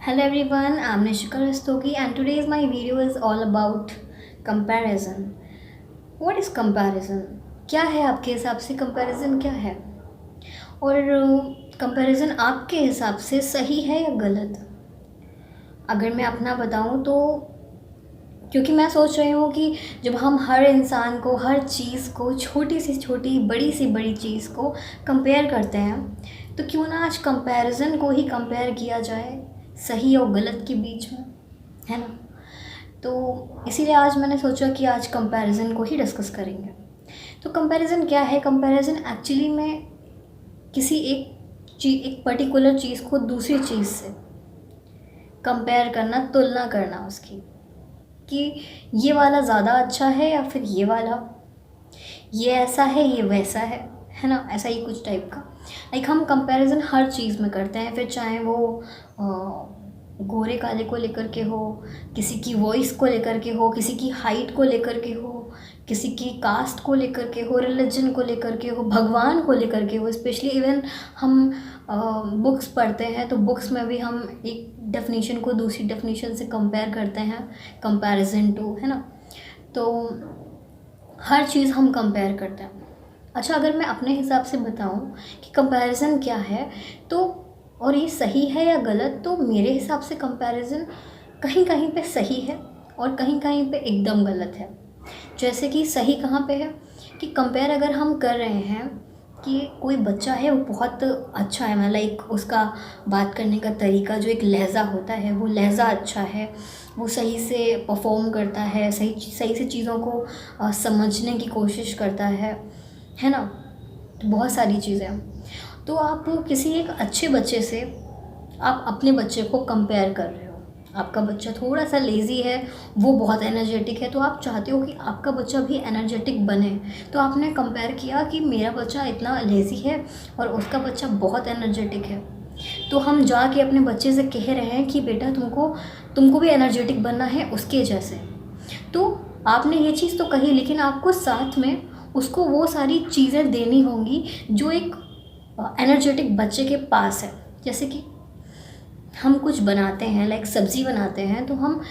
Hello everyone, I'm Nishika Rastogi and today's my video is all about comparison. What is comparison? क्या है आपके हिसाब से comparison क्या है? और comparison आपके हिसाब से सही है या गलत? अगर मैं अपना बताऊं तो क्योंकि मैं सोच रही हूँ कि जब हम हर इंसान को हर चीज़ को छोटी से छोटी बड़ी से बड़ी चीज़ को कंपेयर करते हैं तो क्यों ना आज कंपैरिजन को ही कंपेयर किया जाए सही और गलत के बीच में, है ना। तो इसीलिए आज मैंने सोचा कि आज कंपैरिजन को ही डिस्कस करेंगे। तो कंपैरिजन क्या है? कंपैरिजन एक्चुअली में किसी एक पर्टिकुलर चीज़ को दूसरी चीज़ से कंपेयर करना, तुलना करना उसकी, कि ये वाला ज़्यादा अच्छा है या फिर ये वाला, ये ऐसा है ये वैसा है ना। ऐसा ही कुछ टाइप का लाइक हम कंपैरिजन हर चीज़ में करते हैं, फिर चाहे वो गोरे काले को लेकर के हो, किसी की वॉइस को लेकर के हो, किसी की हाइट को लेकर के हो, किसी की कास्ट को लेकर के हो, रिलीजन को लेकर के हो, भगवान को लेकर के हो। स्पेशली इवन हम बुक्स पढ़ते हैं तो बुक्स में भी हम एक डेफिनेशन को दूसरी डेफिनेशन से कंपेयर करते हैं, कंपैरिजन टू, है ना। तो हर चीज़ हम कंपेयर करते हैं। अच्छा, अगर मैं अपने हिसाब से बताऊं कि कंपैरिजन क्या है तो और ये सही है या गलत, तो मेरे हिसाब से कंपैरिजन कहीं कहीं पे सही है और कहीं कहीं पे एकदम गलत है। जैसे कि सही कहाँ पे है कि कंपेयर अगर हम कर रहे हैं कि कोई बच्चा है वो बहुत अच्छा है, मतलब लाइक उसका बात करने का तरीका, जो एक लहज़ा होता है वो लहज़ा अच्छा है, वो सही से परफॉर्म करता है, सही से चीज़ों को समझने की कोशिश करता है ना। तो बहुत सारी चीज़ें हैं। तो आप किसी एक अच्छे बच्चे से आप अपने बच्चे को कंपेयर कर रहे हो। आपका बच्चा थोड़ा सा लेज़ी है, वो बहुत एनर्जेटिक है, तो आप चाहते हो कि आपका बच्चा भी एनर्जेटिक बने। तो आपने कंपेयर किया कि मेरा बच्चा इतना लेज़ी है और उसका बच्चा बहुत एनर्जेटिक है, तो हम जाके अपने बच्चे से कह रहे हैं कि बेटा तुमको भी एनर्जेटिक बनना है उसके जैसे। तो आपने ये चीज़ तो कही, लेकिन आपको साथ में उसको वो सारी चीज़ें देनी होंगी जो एक एनर्जेटिक बच्चे के पास है। जैसे कि हम कुछ बनाते हैं, लाइक सब्ज़ी बनाते हैं, तो हम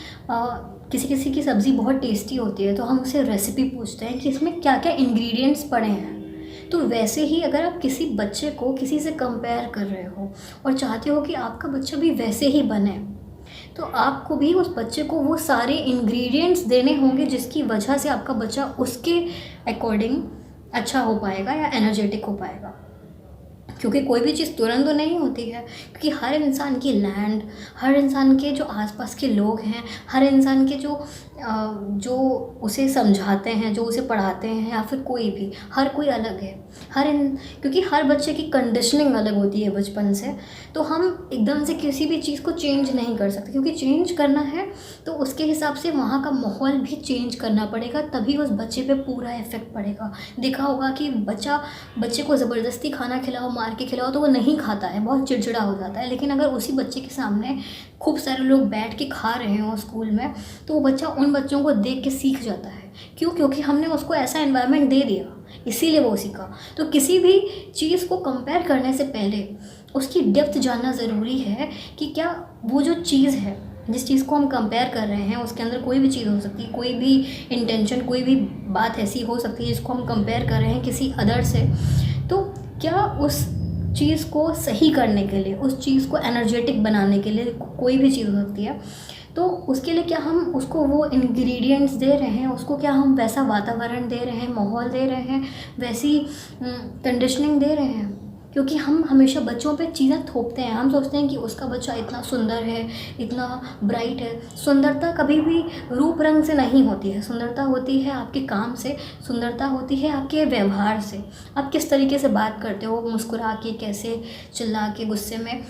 किसी किसी की सब्ज़ी बहुत टेस्टी होती है तो हम उससे रेसिपी पूछते हैं कि इसमें क्या क्या इंग्रेडिएंट्स पड़े हैं। तो वैसे ही अगर आप किसी बच्चे को किसी से कंपेयर कर रहे हो और चाहते हो कि आपका बच्चा भी वैसे ही बने, तो आपको भी उस बच्चे को वो सारे इंग्रेडिएंट्स देने होंगे जिसकी वजह से आपका बच्चा उसके अकॉर्डिंग अच्छा हो पाएगा या एनर्जेटिक हो पाएगा। क्योंकि कोई भी चीज़ तुरंत तो नहीं होती है, क्योंकि हर इंसान की लैंड, हर इंसान के जो आसपास के लोग हैं, हर इंसान के जो उसे समझाते हैं, जो उसे पढ़ाते हैं, या फिर कोई भी, हर कोई अलग है। क्योंकि हर बच्चे की कंडीशनिंग अलग होती है बचपन से, तो हम एकदम से किसी भी चीज़ को चेंज नहीं कर सकते, क्योंकि चेंज करना है तो उसके हिसाब से वहाँ का माहौल भी चेंज करना पड़ेगा, तभी उस बच्चे पे पूरा इफेक्ट पड़ेगा। देखा होगा कि बच्चे को ज़बरदस्ती खाना खिलाओ, मार के खिलाओ तो वो नहीं खाता है, बहुत चिड़चिड़ा हो जाता है। लेकिन अगर उसी बच्चे के सामने खूब सारे लोग बैठ के खा रहे हो स्कूल में, तो वो बच्चा उन बच्चों को देख के सीख जाता है। क्यों? क्योंकि हमने उसको ऐसा एनवायरनमेंट दे दिया, इसीलिए वो सीखा। तो किसी भी चीज़ को कंपेयर करने से पहले उसकी डेप्थ जानना ज़रूरी है कि क्या वो जो चीज़ है, जिस चीज़ को हम कंपेयर कर रहे हैं, उसके अंदर कोई भी चीज़ हो सकती है, कोई भी इंटेंशन, कोई भी बात ऐसी हो सकती है जिसको हम कंपेयर कर रहे हैं किसी अदर से। तो क्या उस चीज़ को सही करने के लिए, उस चीज़ को एनर्जेटिक बनाने के लिए, कोई भी चीज़ हो सकती है, तो उसके लिए क्या हम उसको वो इंग्रेडिएंट्स दे रहे हैं, उसको क्या हम वैसा वातावरण दे रहे हैं, माहौल दे रहे हैं, वैसी कंडीशनिंग दे रहे हैं। क्योंकि हम हमेशा बच्चों पे चीज़ें थोपते हैं। हम सोचते हैं कि उसका बच्चा इतना सुंदर है, इतना ब्राइट है। सुंदरता कभी भी रूप रंग से नहीं होती है, सुंदरता होती है आपके काम से, सुंदरता होती है आपके व्यवहार से। आप किस तरीके से बात करते हो, मुस्कुरा के, कैसे, चिल्ला के, गुस्से में,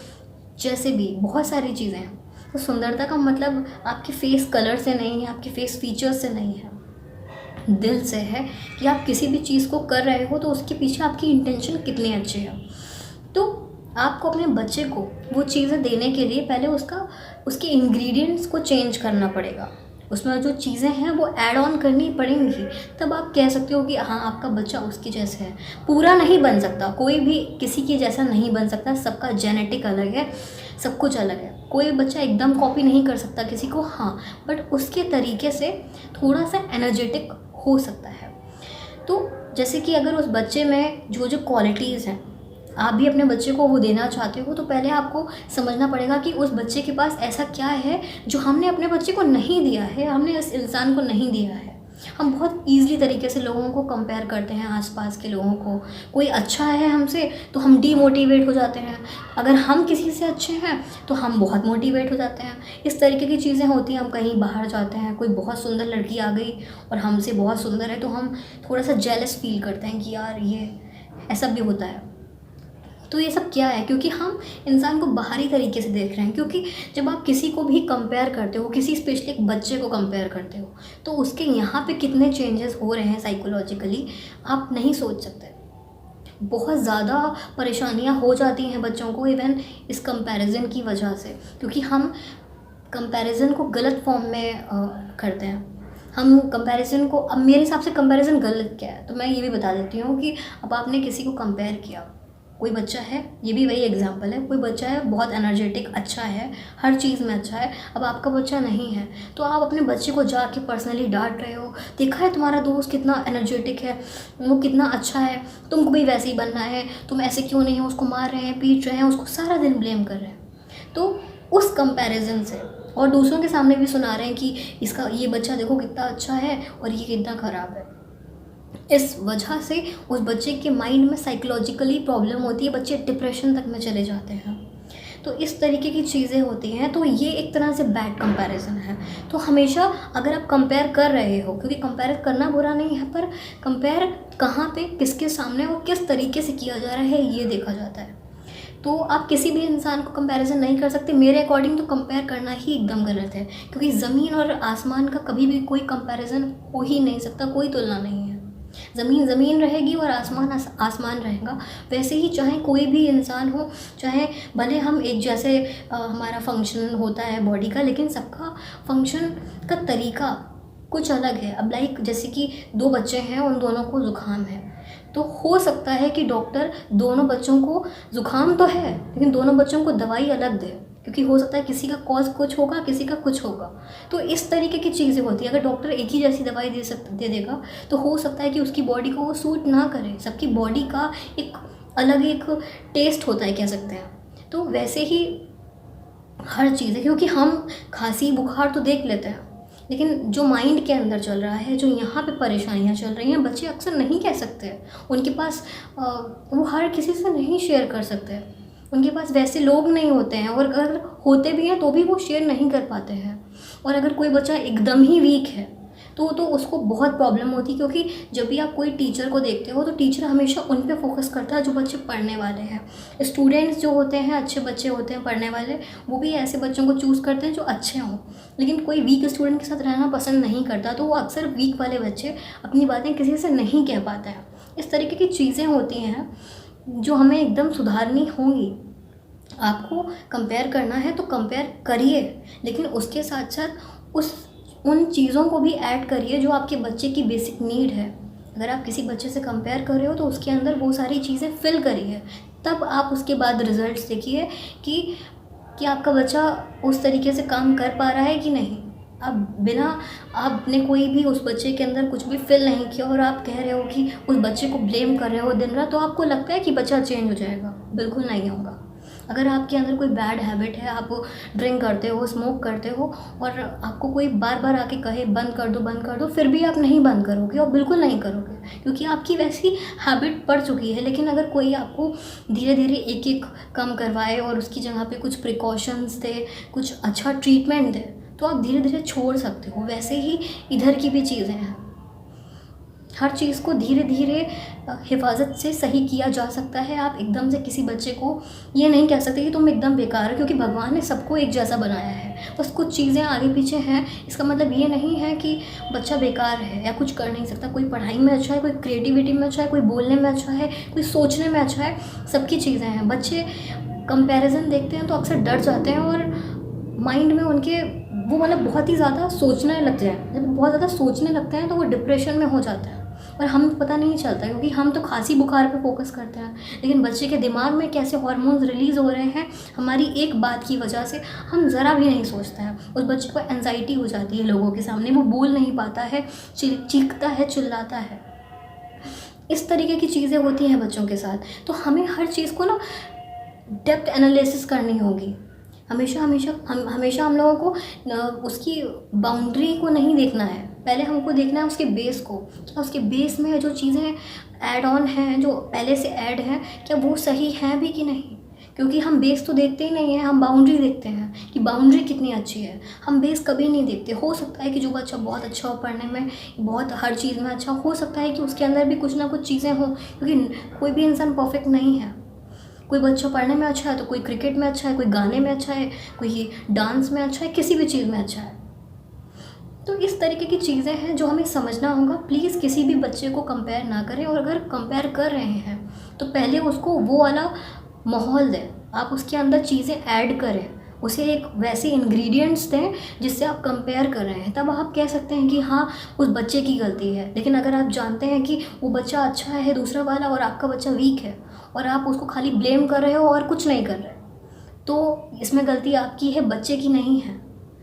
जैसे भी बहुत सारी चीज़ें हैं। तो सुंदरता का मतलब आपके फेस कलर से नहीं है, आपके फेस फीचर्स से नहीं है, दिल से है कि आप किसी भी चीज़ को कर रहे हो तो उसके पीछे आपकी इंटेंशन कितनी अच्छी है। तो आपको अपने बच्चे को वो चीज़ें देने के लिए पहले उसके इंग्रेडिएंट्स को चेंज करना पड़ेगा, उसमें जो चीज़ें हैं वो ऐड ऑन करनी पड़ेंगी, तब आप कह सकते हो कि हाँ आपका बच्चा उसके जैसे है। पूरा नहीं बन सकता, कोई भी किसी के जैसा नहीं बन सकता, सबका जेनेटिक अलग है, सब कुछ अलग है। कोई बच्चा एकदम कॉपी नहीं कर सकता किसी को, हाँ, बट उसके तरीके से थोड़ा सा एनर्जेटिक हो सकता है। तो जैसे कि अगर उस बच्चे में जो जो क्वालिटीज़ हैं, आप भी अपने बच्चे को वो देना चाहते हो, तो पहले आपको समझना पड़ेगा कि उस बच्चे के पास ऐसा क्या है जो हमने अपने बच्चे को नहीं दिया है, हमने इस इंसान को नहीं दिया है। हम बहुत ईज़िली तरीके से लोगों को कंपेयर करते हैं, आसपास के लोगों को। कोई अच्छा है हमसे तो हम डीमोटिवेट हो जाते हैं, अगर हम किसी से अच्छे हैं तो हम बहुत मोटिवेट हो जाते हैं। इस तरीके की चीज़ें होती हैं। हम कहीं बाहर जाते हैं, कोई बहुत सुंदर लड़की आ गई और हमसे बहुत सुंदर है, तो हम थोड़ा सा जेलस फील करते हैं कि यार ये, ऐसा भी होता है। तो ये सब क्या है? क्योंकि हम इंसान को बाहरी तरीके से देख रहे हैं। क्योंकि जब आप किसी को भी कंपेयर करते हो, किसी स्पेशली एक बच्चे को कंपेयर करते हो, तो उसके यहाँ पे कितने चेंजेस हो रहे हैं साइकोलॉजिकली, आप नहीं सोच सकते। बहुत ज़्यादा परेशानियाँ हो जाती हैं बच्चों को इवन इस कंपैरिजन की वजह से, क्योंकि हम कंपैरिजन को गलत फॉर्म में करते हैं। हम कंपैरिजन को, अब मेरे हिसाब से कंपैरिजन गलत क्या है, तो मैं ये भी बता देती हूँ कि अब आपने किसी को कंपेयर किया, कोई बच्चा है, ये भी वही एग्जांपल है, कोई बच्चा है बहुत एनर्जेटिक, अच्छा है, हर चीज़ में अच्छा है, अब आपका बच्चा नहीं है, तो आप अपने बच्चे को जाके पर्सनली डांट रहे हो, देखा है तुम्हारा दोस्त कितना एनर्जेटिक है, वो कितना अच्छा है, तुमको भी वैसे ही बनना है, तुम ऐसे क्यों नहीं हो, उसको मार रहे हैं, पीट रहे हैं, उसको सारा दिन ब्लेम कर रहे हैं। तो उस कंपैरिजन से, और दूसरों के सामने भी सुना रहे हैं कि इसका ये बच्चा देखो कितना अच्छा है और ये कितना ख़राब है। इस वजह से उस बच्चे के माइंड में साइकोलॉजिकली प्रॉब्लम होती है, बच्चे डिप्रेशन तक में चले जाते हैं। तो इस तरीके की चीज़ें होती हैं। तो ये एक तरह से बैड कंपैरिजन है। तो हमेशा अगर आप कंपेयर कर रहे हो, क्योंकि कंपेयर करना बुरा नहीं है, पर कंपेयर कहाँ पे, किसके सामने और किस तरीके से किया जा रहा है, ये देखा जाता है। तो आप किसी भी इंसान को कंपैरिजन नहीं कर सकते। मेरे अकॉर्डिंग तो कंपेयर करना ही एकदम गलत है, क्योंकि ज़मीन और आसमान का कभी भी कोई कंपैरिजन हो ही नहीं सकता, कोई तुलना नहीं है। ज़मीन ज़मीन रहेगी और आसमान आसमान रहेगा। वैसे ही चाहे कोई भी इंसान हो, चाहे भले हम एक जैसे हमारा फंक्शन होता है बॉडी का, लेकिन सबका फंक्शन का तरीका कुछ अलग है। अब लाइक जैसे कि दो बच्चे हैं, उन दोनों को ज़ुकाम है, तो हो सकता है कि डॉक्टर दोनों बच्चों को, ज़ुकाम तो है लेकिन दोनों बच्चों को दवाई अलग दे, क्योंकि हो सकता है किसी का कॉज कुछ होगा, किसी का कुछ होगा। तो इस तरीके की चीज़ें होती है। अगर डॉक्टर एक ही जैसी दवाई दे देगा तो हो सकता है कि उसकी बॉडी को वो सूट ना करे। सबकी बॉडी का एक अलग एक टेस्ट होता है, कह सकते हैं। तो वैसे ही हर चीज़ है, क्योंकि हम खांसी बुखार तो देख लेते हैं, लेकिन जो माइंड के अंदर चल रहा है, जो यहाँ पे परेशानियाँ चल रही हैं, बच्चे अक्सर नहीं कह सकते। उनके पास वो हर किसी से नहीं शेयर कर सकते, उनके पास वैसे लोग नहीं होते हैं, और अगर होते भी हैं तो भी वो शेयर नहीं कर पाते हैं। और अगर कोई बच्चा एकदम ही वीक है तो उसको बहुत प्रॉब्लम होती है, क्योंकि जब भी आप कोई टीचर को देखते हो तो टीचर हमेशा उन पे फोकस करता है जो बच्चे पढ़ने वाले हैं। स्टूडेंट्स जो होते हैं, अच्छे बच्चे होते हैं पढ़ने वाले, वो भी ऐसे बच्चों को चूज़ करते हैं जो अच्छे हों। लेकिन कोई वीक स्टूडेंट के साथ रहना पसंद नहीं करता, तो वो अक्सर वीक वाले बच्चे अपनी बातें किसी से नहीं कह पाते हैं। इस तरीके की चीज़ें होती हैं जो हमें एकदम सुधारनी होंगी। आपको कंपेयर करना है तो कंपेयर करिए, लेकिन उसके साथ साथ उन चीज़ों को भी ऐड करिए जो आपके बच्चे की बेसिक नीड है। अगर आप किसी बच्चे से कंपेयर कर रहे हो तो उसके अंदर वो सारी चीज़ें फिल करिए, तब आप उसके बाद रिजल्ट्स देखिए कि आपका बच्चा उस तरीके से काम कर पा रहा है कि नहीं। अब बिना आपने कोई भी उस बच्चे के अंदर कुछ भी फिल नहीं किया और आप कह रहे हो कि उस बच्चे को ब्लेम कर रहे हो दिन रात, तो आपको लगता है कि बच्चा चेंज हो जाएगा, बिल्कुल नहीं होगा। अगर आपके अंदर कोई बैड हैबिट है, आप ड्रिंक करते हो, स्मोक करते हो, और आपको कोई बार बार आके कहे बंद कर दो, फिर भी आप नहीं बंद करोगे और बिल्कुल नहीं करोगे, क्योंकि आपकी वैसी हैबिट पड़ चुकी है। लेकिन अगर कोई आपको धीरे धीरे एक एक कम करवाए और उसकी जगह पे कुछ प्रिकॉशंस दे, कुछ अच्छा ट्रीटमेंट दे, तो आप धीरे धीरे छोड़ सकते हो। वैसे ही इधर की भी चीज़ें हैं, हर चीज़ को धीरे धीरे हिफाजत से सही किया जा सकता है। आप एकदम से किसी बच्चे को ये नहीं कह सकते कि तुम एकदम बेकार हो, क्योंकि भगवान ने सबको एक जैसा बनाया है। बस कुछ चीज़ें आगे पीछे हैं, इसका मतलब ये नहीं है कि बच्चा बेकार है या कुछ कर नहीं सकता। कोई पढ़ाई में अच्छा है, कोई क्रिएटिविटी में अच्छा है, कोई बोलने में अच्छा है, कोई सोचने में अच्छा है, सबकी चीज़ें हैं। बच्चे कंपैरिजन देखते हैं तो अक्सर डर जाते हैं और माइंड में उनके वो मतलब बहुत ही ज़्यादा सोचने लगते हैं। जब बहुत ज़्यादा सोचने लगते हैं तो वो डिप्रेशन में हो जाते हैं और हमें पता नहीं चलता, क्योंकि हम तो खांसी बुखार पे फोकस करते हैं, लेकिन बच्चे के दिमाग में कैसे हार्मोन्स रिलीज़ हो रहे हैं हमारी एक बात की वजह से हम ज़रा भी नहीं सोचते हैं। उस बच्चे को एंजाइटी हो जाती है लोगों के सामने, वो बोल नहीं पाता है, चीखता है, चिल्लाता है। इस तरीके की चीज़ें होती हैं बच्चों के साथ। तो हमें हर चीज़ को ना डेप्थ एनालिसिस करनी होगी। हमेशा हम लोगों को उसकी बाउंड्री को नहीं देखना है, पहले हमको देखना है उसके बेस को। क्या उसके बेस में जो चीज़ें ऐड ऑन हैं, जो पहले से ऐड हैं, क्या वो सही हैं भी कि नहीं। क्योंकि हम बेस तो देखते ही नहीं हैं, हम बाउंड्री देखते हैं कि बाउंड्री कितनी अच्छी है। हम बेस कभी नहीं देखते। हो सकता है कि जो बच्चा बहुत अच्छा हो पढ़ने में, बहुत हर चीज़ में अच्छा, हो सकता है कि उसके अंदर भी कुछ ना कुछ चीज़ें हों, क्योंकि कोई भी इंसान परफेक्ट नहीं है। कोई बच्चा पढ़ने में अच्छा है तो कोई क्रिकेट में अच्छा है, कोई गाने में अच्छा है, कोई डांस में अच्छा है, किसी भी चीज़ में अच्छा है। तो इस तरीके की चीज़ें हैं जो हमें समझना होगा। प्लीज़ किसी भी बच्चे को कंपेयर ना करें, और अगर कंपेयर कर रहे हैं तो पहले उसको वो वाला माहौल दें, आप उसके अंदर चीज़ें ऐड करें, उसे एक वैसे इंग्रेडिएंट्स दें जिससे आप कंपेयर कर रहे हैं। तब आप कह सकते हैं कि हाँ उस बच्चे की गलती है। लेकिन अगर आप जानते हैं कि वो बच्चा अच्छा है दूसरा वाला और आपका बच्चा वीक है, और आप उसको खाली ब्लेम कर रहे हो और कुछ नहीं कर रहे, तो इसमें गलती आपकी है, बच्चे की नहीं है।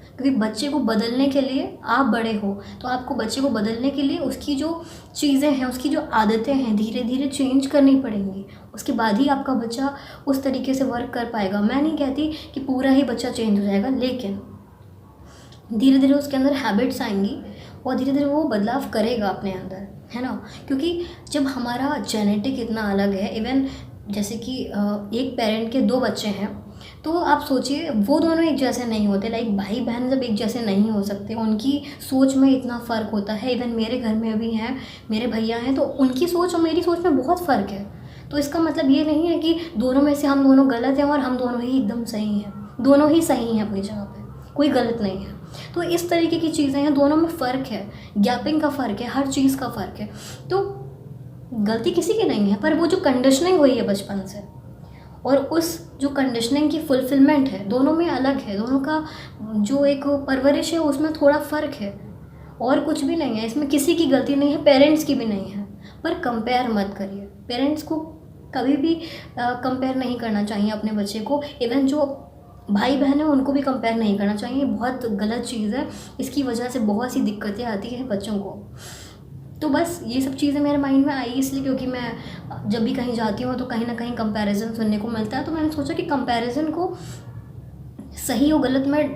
क्योंकि बच्चे को बदलने के लिए आप बड़े हो, तो आपको बच्चे को बदलने के लिए उसकी जो चीज़ें हैं, उसकी जो आदतें हैं, धीरे धीरे चेंज करनी पड़ेंगी। उसके बाद ही आपका बच्चा उस तरीके से वर्क कर पाएगा। मैं नहीं कहती कि पूरा ही बच्चा चेंज हो जाएगा, लेकिन धीरे धीरे उसके अंदर हैबिट्स आएंगी और धीरे धीरे वो बदलाव करेगा अपने अंदर, है ना। क्योंकि जब हमारा जेनेटिक इतना अलग है, इवन जैसे कि एक पेरेंट के 2 बच्चे हैं, तो आप सोचिए वो दोनों एक जैसे नहीं होते। लाइक भाई बहन जब एक जैसे नहीं हो सकते, उनकी सोच में इतना फ़र्क होता है। इवन मेरे घर में भी हैं, मेरे भैया हैं, तो उनकी सोच और मेरी सोच में बहुत फ़र्क है। तो इसका मतलब ये नहीं है कि दोनों में से हम दोनों गलत हैं और हम दोनों ही एकदम सही हैं। दोनों ही सही हैं अपनी जगह पे, कोई गलत नहीं है। तो इस तरीके की चीज़ें हैं, दोनों में फ़र्क है, गैपिंग का फ़र्क है, हर चीज़ का फ़र्क है। तो गलती किसी की नहीं है, पर वो जो कंडीशनिंग हुई है बचपन से और उस जो कंडीशनिंग की फुलफिलमेंट है, दोनों में अलग है। दोनों का जो एक परवरिश है उसमें थोड़ा फ़र्क है, और कुछ भी नहीं है। इसमें किसी की गलती नहीं है, पेरेंट्स की भी नहीं है। पर कंपेयर मत करिए। पेरेंट्स को कभी भी कंपेयर नहीं करना चाहिए अपने बच्चे को। इवन जो भाई बहन है उनको भी कंपेयर नहीं करना चाहिए, बहुत गलत चीज़ है। इसकी वजह से बहुत सी दिक्कतें आती हैं बच्चों को। तो बस ये सब चीज़ें मेरे माइंड में आई इसलिए क्योंकि मैं जब भी कहीं जाती हूँ तो कहीं ना कहीं कंपैरिजन सुनने को मिलता है। तो मैंने सोचा कि कंपैरिजन को सही और गलत में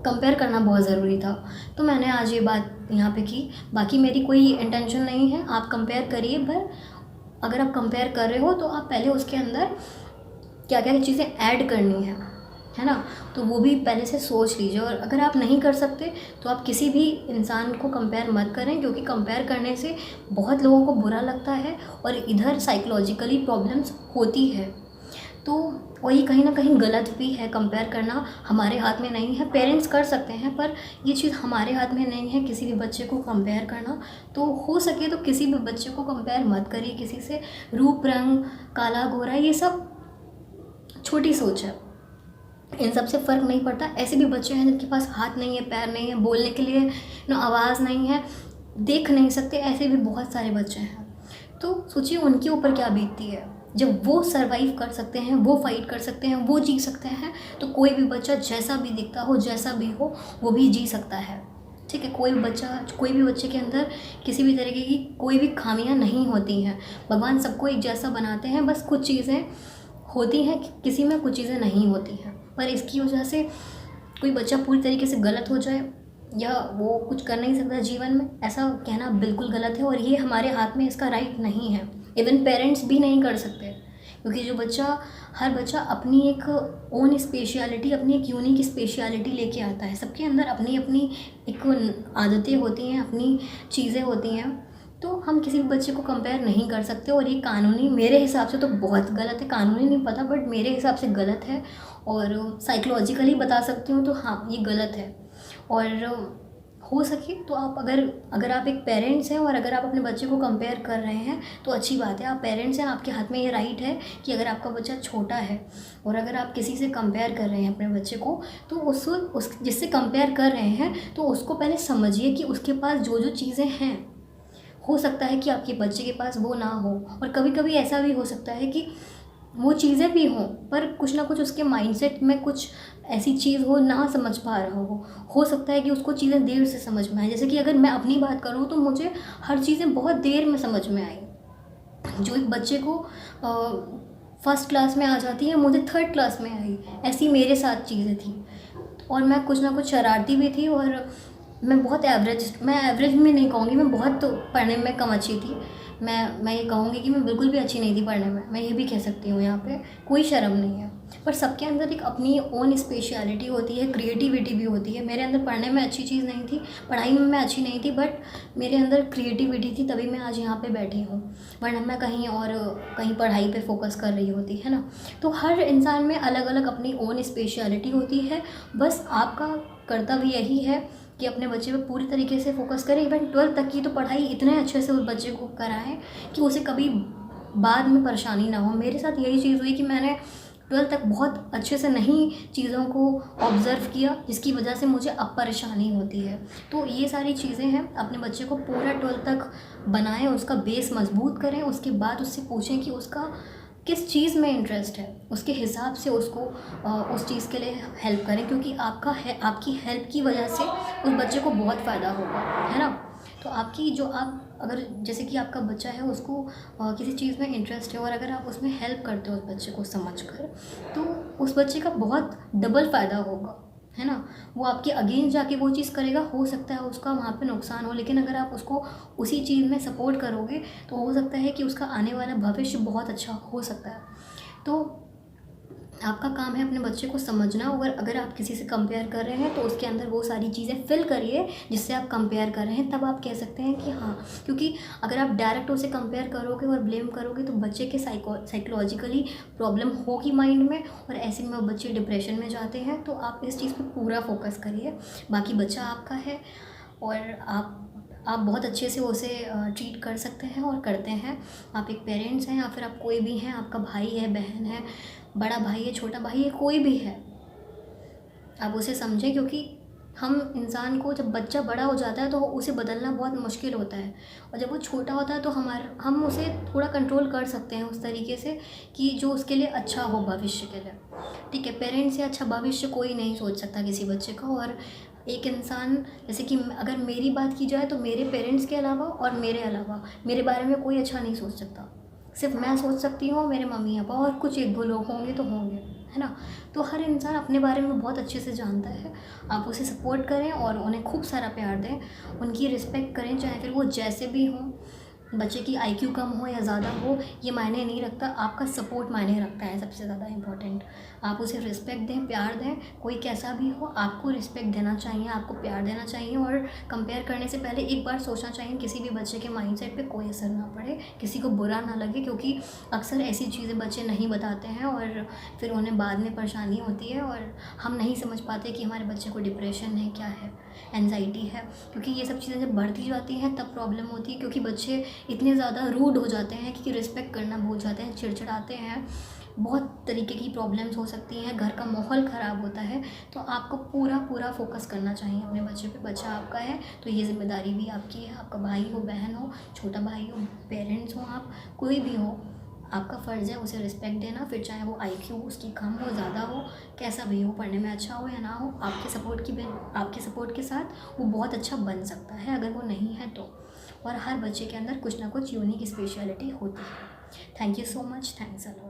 कंपेयर करना बहुत ज़रूरी था। तो मैंने आज ये बात यहाँ पे की। बाकी मेरी कोई इंटेंशन नहीं है, आप कंपेयर करिए, पर अगर आप कंपेयर कर रहे हो तो आप पहले उसके अंदर क्या क्या चीज़ें ऐड करनी है ना, तो वो भी पहले से सोच लीजिए। और अगर आप नहीं कर सकते तो आप किसी भी इंसान को कंपेयर मत करें, क्योंकि कंपेयर करने से बहुत लोगों को बुरा लगता है और इधर साइकोलॉजिकली प्रॉब्लम्स होती है। तो वही कहीं ना कहीं गलत भी है। कंपेयर करना हमारे हाथ में नहीं है, पेरेंट्स कर सकते हैं, पर ये चीज़ हमारे हाथ में नहीं है किसी भी बच्चे को कंपेयर करना। तो हो सके तो किसी भी बच्चे को कंपेयर मत करिए किसी से। रूप रंग, काला गोरा, ये सब छोटी सोच है, इन सब से फ़र्क नहीं पड़ता। ऐसे भी बच्चे हैं जिनके पास हाथ नहीं है, पैर नहीं है, बोलने के लिए ना आवाज़ नहीं है, देख नहीं सकते, ऐसे भी बहुत सारे बच्चे हैं। तो सोचिए उनके ऊपर क्या बीतती है। जब वो सर्वाइव कर सकते हैं, वो फाइट कर सकते हैं, वो जी सकते हैं, तो कोई भी बच्चा जैसा भी दिखता हो, जैसा भी हो, वो भी जी सकता है। ठीक है, कोई भी बच्चे के अंदर किसी भी तरीके की कोई भी खामियां नहीं होती हैं। भगवान सबको एक जैसा बनाते हैं, बस कुछ चीज़ें होती हैं किसी में, कुछ चीज़ें नहीं होती हैं। पर इसकी वजह से कोई बच्चा पूरी तरीके से गलत हो जाए या वो कुछ कर नहीं सकता जीवन में, ऐसा कहना बिल्कुल गलत है और ये हमारे हाथ में इसका राइट नहीं है। इवन पेरेंट्स भी नहीं कर सकते, क्योंकि हर बच्चा अपनी एक ओन स्पेशलिटी, अपनी एक यूनिक स्पेशलिटी लेके आता है। सबके अंदर अपनी अपनी एक आदतें होती हैं, अपनी चीज़ें होती हैं। तो हम किसी भी बच्चे को कंपेयर नहीं कर सकते, और ये कानूनी मेरे हिसाब से तो बहुत गलत है। कानूनी नहीं पता, बट मेरे हिसाब से गलत है, और साइकोलॉजिकली बता सकती हूँ तो हाँ ये गलत है। और हो सके तो आप अगर आप एक पेरेंट्स हैं और अगर आप अपने बच्चे को कंपेयर कर रहे हैं तो अच्छी बात है, आप पेरेंट्स हैं, आपके हाथ में ये राइट है कि अगर आपका बच्चा छोटा है और अगर आप किसी से कंपेयर कर रहे हैं अपने बच्चे को, तो उस जिससे कंपेयर कर रहे हैं तो उसको पहले समझिए कि उसके पास जो जो चीज़ें हैं, हो सकता है कि आपके बच्चे के पास वो ना हो, और कभी कभी ऐसा भी हो सकता है कि वो चीज़ें भी हों पर कुछ ना कुछ उसके माइंडसेट में कुछ ऐसी चीज़ हो, ना समझ पा रहा हो सकता है कि उसको चीज़ें देर से समझ में आए। जैसे कि अगर मैं अपनी बात करूँ तो मुझे हर चीज़ें बहुत देर में समझ में आई। जो एक बच्चे को फर्स्ट क्लास में आ जाती है, मुझे थर्ड क्लास में आई। ऐसी मेरे साथ चीज़ें थी, और मैं कुछ ना कुछ शरारती भी थी, और मैं बहुत मैं एवरेज में नहीं कहूँगी, मैं बहुत पढ़ने में कम अच्छी थी। मैं ये कहूँगी कि मैं बिल्कुल भी अच्छी नहीं थी पढ़ने में, मैं ये भी कह सकती हूँ, यहाँ पे कोई शर्म नहीं है। पर सबके अंदर एक अपनी ओन स्पेशलिटी होती है, क्रिएटिविटी भी होती है। मेरे अंदर पढ़ने में अच्छी चीज़ नहीं थी, पढ़ाई में मैं अच्छी नहीं थी, बट मेरे अंदर क्रिएटिविटी थी, तभी मैं आज यहाँ पे बैठी हूँ, वरना मैं कहीं और कहीं पढ़ाई पे फोकस कर रही होती, है ना। तो हर इंसान में अलग अलग अपनी ओन स्पेशलिटी होती है। बस आपका कर्तव्य यही है कि अपने बच्चे पे पूरी तरीके से फोकस करें। इवन 12th तक की तो पढ़ाई इतने अच्छे से उस बच्चे को कराएं कि उसे कभी बाद में परेशानी ना हो। मेरे साथ यही चीज़ हुई कि मैंने 12th तक बहुत अच्छे से नहीं चीज़ों को ऑब्ज़र्व किया, जिसकी वजह से मुझे अब परेशानी होती है। तो ये सारी चीज़ें हैं, अपने बच्चे को पूरा 12th तक बनाएं, उसका बेस मजबूत करें, उसके बाद उससे पूछें कि उसका किस चीज़ में इंटरेस्ट है, उसके हिसाब से उसको उस चीज़ के लिए हेल्प करें, क्योंकि आपकी हेल्प की वजह से उस बच्चे को बहुत फ़ायदा होगा, है ना। तो आपकी जो आप अगर जैसे कि आपका बच्चा है, उसको किसी चीज़ में इंटरेस्ट है, और अगर आप उसमें हेल्प करते हो उस बच्चे को समझकर, तो उस बच्चे का बहुत डबल फ़ायदा होगा, है ना। वो आपके अगेंस्ट जाके वो चीज़ करेगा, हो सकता है उसका वहाँ पे नुकसान हो, लेकिन अगर आप उसको उसी चीज़ में सपोर्ट करोगे तो हो सकता है कि उसका आने वाला भविष्य बहुत अच्छा हो सकता है। तो आपका काम है अपने बच्चे को समझना, और अगर आप किसी से कंपेयर कर रहे हैं तो उसके अंदर वो सारी चीज़ें फिल करिए जिससे आप कंपेयर कर रहे हैं, तब आप कह सकते हैं कि हाँ। क्योंकि अगर आप डायरेक्ट उसे कंपेयर करोगे और ब्लेम करोगे तो बच्चे के साइकोलॉजिकली प्रॉब्लम होगी माइंड में, और ऐसे में वो बच्चे डिप्रेशन में जाते हैं। तो आप इस चीज़ पर पूरा फोकस करिए, बाकी बच्चा आपका है, और आप बहुत अच्छे से उसे ट्रीट कर सकते हैं और करते हैं। आप एक पेरेंट्स हैं, या फिर आप कोई भी हैं, आपका भाई है, बहन है, बड़ा भाई है, छोटा भाई है, कोई भी है, आप उसे समझें। क्योंकि हम इंसान को जब बच्चा बड़ा हो जाता है तो उसे बदलना बहुत मुश्किल होता है, और जब वो छोटा होता है तो हम उसे थोड़ा कंट्रोल कर सकते हैं उस तरीके से कि जो उसके लिए अच्छा हो भविष्य के लिए। ठीक है, पेरेंट्स से अच्छा भविष्य कोई नहीं सोच सकता किसी बच्चे का। और एक इंसान, जैसे कि अगर मेरी बात की जाए तो मेरे पेरेंट्स के अलावा और मेरे अलावा मेरे बारे में कोई अच्छा नहीं सोच सकता। सिर्फ मैं सोच सकती हूँ, मेरे मम्मी पापा, और कुछ एक दो लोग होंगे तो होंगे, है ना। तो हर इंसान अपने बारे में बहुत अच्छे से जानता है। आप उसे सपोर्ट करें और उन्हें खूब सारा प्यार दें, उनकी रिस्पेक्ट करें, चाहे फिर वो जैसे भी हों। बच्चे की आईक्यू कम हो या ज़्यादा हो, ये मायने नहीं रखता, आपका सपोर्ट मायने रखता है सबसे ज़्यादा इम्पोर्टेंट। आप उसे रिस्पेक्ट दें, प्यार दें, कोई कैसा भी हो आपको रिस्पेक्ट देना चाहिए, आपको प्यार देना चाहिए। और कंपेयर करने से पहले एक बार सोचना चाहिए किसी भी बच्चे के माइंडसेट पे कोई असर ना पड़े, किसी को बुरा ना लगे, क्योंकि अक्सर ऐसी चीज़ें बच्चे नहीं बताते हैं और फिर उन्हें बाद में परेशानी होती है, और हम नहीं समझ पाते कि हमारे बच्चे को डिप्रेशन है, क्या है, एंजाइटी है। क्योंकि ये सब चीज़ें जब बढ़ती जाती हैं तब प्रॉब्लम होती है, क्योंकि बच्चे इतने ज़्यादा रूड हो जाते हैं कि रिस्पेक्ट करना भूल जाते हैं, चिड़चिड़ाते हैं, बहुत तरीके की प्रॉब्लम्स हो सकती हैं, घर का माहौल ख़राब होता है। तो आपको पूरा फोकस करना चाहिए अपने बच्चे पे। बच्चा आपका है तो ये ज़िम्मेदारी भी आपकी है। आपका भाई हो, बहन हो, छोटा भाई हो, पेरेंट्स हो, आप कोई भी हो, आपका फ़र्ज़ है उसे रिस्पेक्ट देना। फिर चाहे वो आईक्यू उसकी कम हो, ज़्यादा हो, कैसा भी हो, पढ़ने में अच्छा हो या ना हो, आपके सपोर्ट के साथ वो बहुत अच्छा बन सकता है। अगर वो नहीं है तो, और हर बच्चे के अंदर कुछ ना कुछ यूनिक स्पेशलिटी होती है। Thank you so much, thanks a lot.